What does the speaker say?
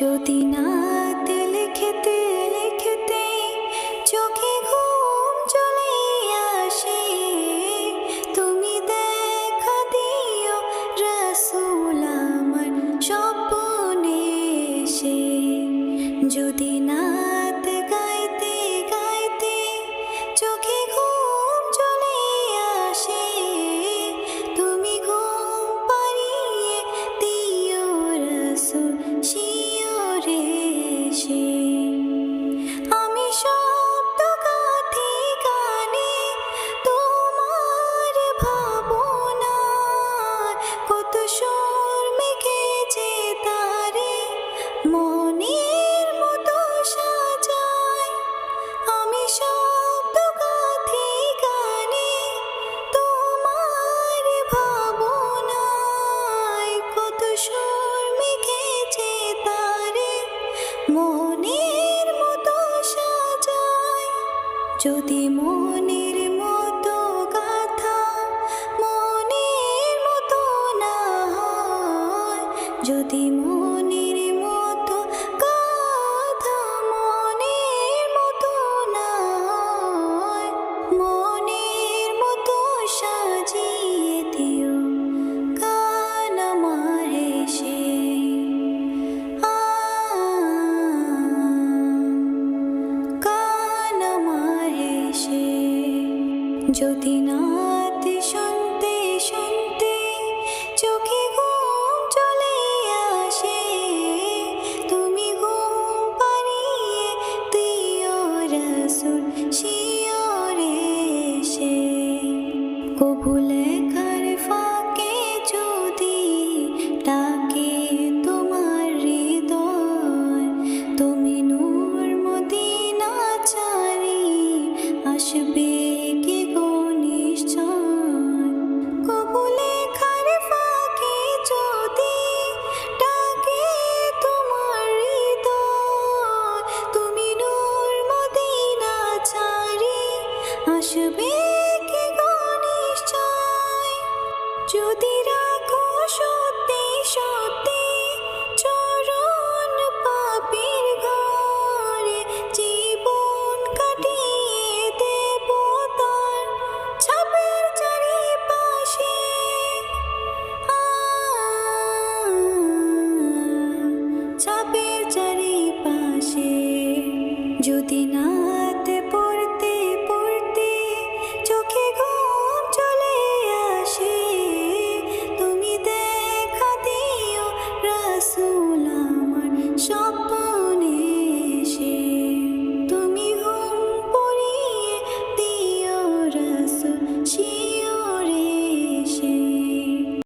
যদি নাতে লিখতে লিখতে চোখে ঘুম চলে আসে, তুমি দেখা দিও রাসূল আমার স্বপ্নে এসে। যদি নাত গাইতে গাইতে চোখে ঘুম চলে আসে, তুমি ঘুম পাড়িয়ে দিও রাসূল শিয়রে এসে। আমি শব্দ গাথি গানে তোমার ভাবনায়, কত সুর মেখেছে তারে মনের মতো সাজায়। আমি শব্দ গাথি গানে তোমার ভাবনায়, কত সুর মেখেছে তারে মনের মতো সাজায়। যদি মনের মতো গাথা মনের মতো না হয়, যদি মনের মতো গাথা মনের মতো না হয়, মনের মতো সাজিয়ে দিও গান আমার এসে। গান আমার এসে। যদি নাত শুনতে শুনতে চোখে ঘুম চলে আসে, তুমি ঘুম পাড়িয়ে দিও রাসূল শিয়রে এসে। কবু লেখা